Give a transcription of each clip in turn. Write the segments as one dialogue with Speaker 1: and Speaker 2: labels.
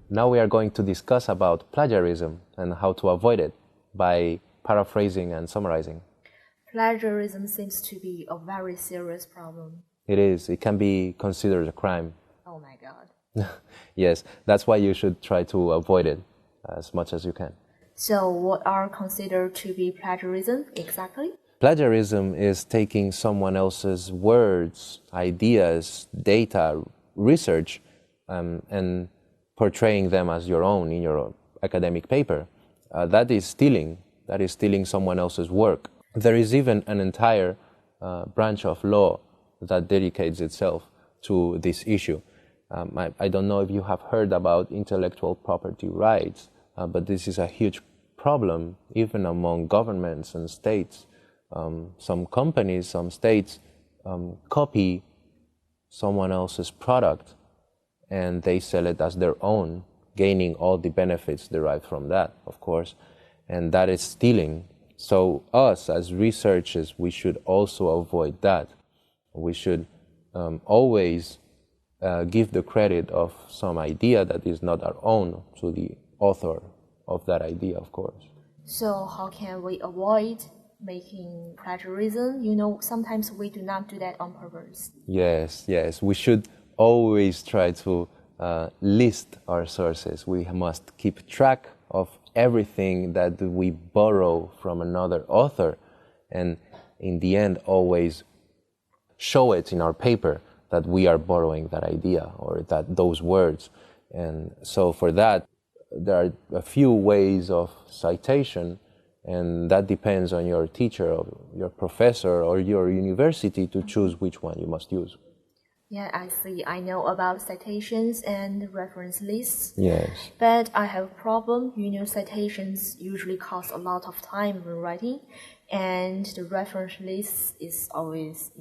Speaker 1: Now we are going to discuss about plagiarism and how to avoid it by paraphrasing and summarizing.
Speaker 2: Plagiarism seems to be a very serious problem.
Speaker 1: It is. It can be considered a crime.
Speaker 2: Oh my God.
Speaker 1: Yes, that's why you should try to avoid it as much as you can.
Speaker 2: So what are considered to be plagiarism exactly?
Speaker 1: Plagiarism is taking someone else's words, ideas, data, research, and portraying them as your own in your academic paper. That is stealing. That is stealing someone else's work. There is even an entire branch of law that dedicates itself to this issue. I don't know if you have heard about intellectual property rights, but this is a huge problem even among governments and states. Some companies, some states copy someone else's product and they sell it as their own, gaining all the benefits derived from that, of course, and that is stealing. So us as researchers, we should also avoid that. We should always give the credit of some idea that is not our own to the author of that idea, of course.
Speaker 2: So how can we avoid making plagiarism? You know, sometimes we do not do that on purpose.
Speaker 1: Yes. We should always try to list our sources. We must keep track of everything that we borrow from another author, and in the end always show it in our paper that we are borrowing that idea or that those words. And so for that, there are a few ways of citation, and that depends on your teacher or your professor or your university to choose which one you must use.
Speaker 2: Yeah, I see. I know about citations and reference lists.
Speaker 1: Yes.
Speaker 2: But I have a problem. You know, citations usually cost a lot of time when writing, and the reference list is always,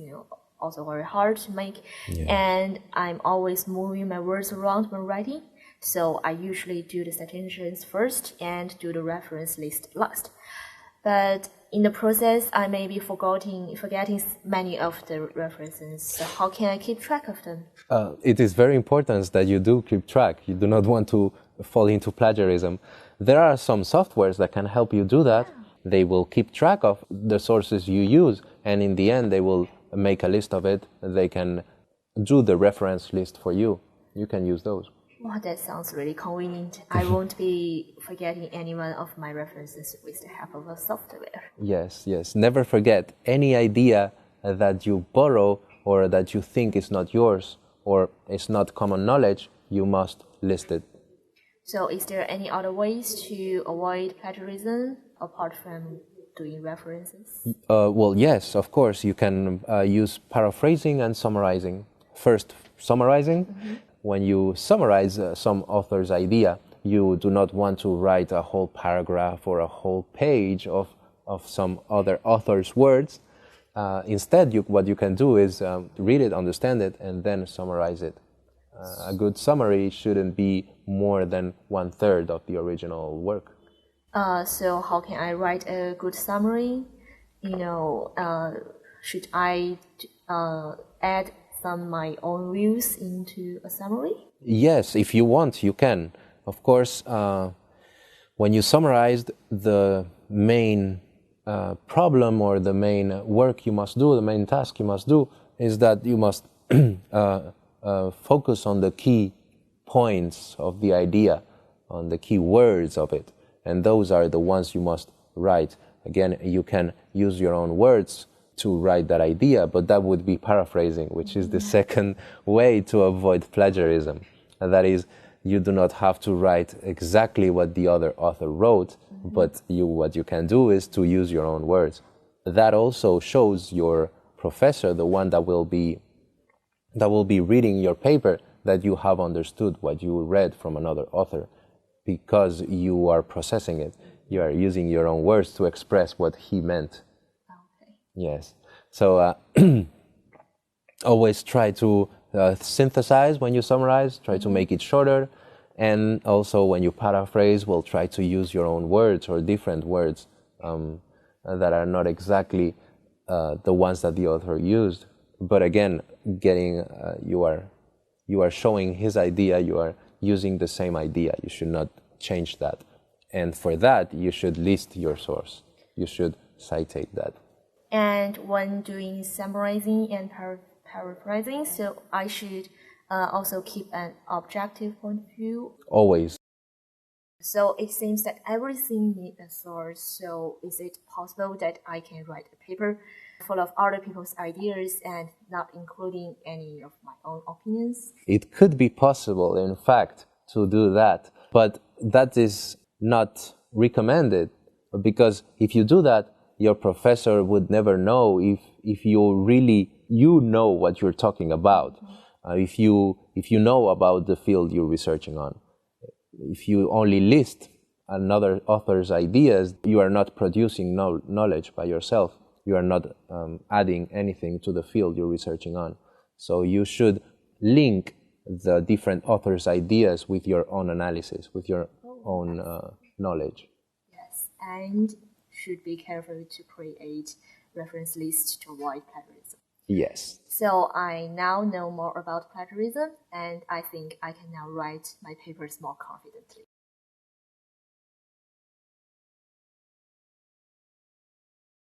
Speaker 2: also very hard to make.
Speaker 1: Yeah.
Speaker 2: And I'm always moving my words around when writing. So I usually do the citations first and do the reference list last. But in the process, I may be forgetting many of the references. So how can I keep track of them?
Speaker 1: It is very important that you do keep track. You do not want to fall into plagiarism. There are some softwares that can help you do that. Yeah. They will keep track of the sources you use, and in the end, they will make a list of it. They can do the reference list for you. You can use those.
Speaker 2: Wow, that sounds really convenient. I won't be forgetting any one of my references with the help of a software.
Speaker 1: Yes. Never forget any idea that you borrow or that you think is not yours or is not common knowledge, you must list it.
Speaker 2: So is there any other ways to avoid plagiarism apart from doing references?
Speaker 1: Well, yes, of course. You can use paraphrasing and summarizing. First, summarizing. Mm-hmm. When you summarize some author's idea, you do not want to write a whole paragraph or a whole page of some other author's words. Instead, what you can do is read it, understand it, and then summarize it. A good summary shouldn't be more than 1/3 of the original work.
Speaker 2: So how can I write a good summary? Should I add my own views into a summary?
Speaker 1: Yes, if you want, you can. Of course, when you summarized the main problem or the main work you must do, the main task you must do, is that you must focus on the key points of the idea, on the key words of it, and those are the ones you must write. Again, you can use your own words to write that idea, but that would be paraphrasing, which is the second way to avoid plagiarism. And that is, you do not have to write exactly what the other author wrote, but what you can do is to use your own words. That also shows your professor, the one that will be reading your paper, that you have understood what you read from another author, because you are processing it. You are using your own words to express what he meant. Yes. So always try to synthesize when you summarize, try to make it shorter. And also when you paraphrase, well, try to use your own words or different words that are not exactly the ones that the author used. But again, you are You are showing his idea, you are using the same idea. You should not change that. And for that, you should list your source. You should citate that.
Speaker 2: And when doing summarizing and paraphrasing, so I should also keep an objective point of view.
Speaker 1: Always.
Speaker 2: So it seems that everything needs a source. So is it possible that I can write a paper full of other people's ideas and not including any of my own opinions?
Speaker 1: It could be possible, in fact, to do that. But that is not recommended, because if you do that, your professor would never know if you know what you're talking about. If you know about the field you're researching on. If you only list another author's ideas, you are not producing knowledge by yourself. You are not adding anything to the field you're researching on. So you should link the different authors' ideas with your own analysis, with your own knowledge.
Speaker 2: Yes, and should be careful to create reference lists to avoid plagiarism.
Speaker 1: Yes.
Speaker 2: So I now know more about plagiarism, and I think I can now write my papers more confidently.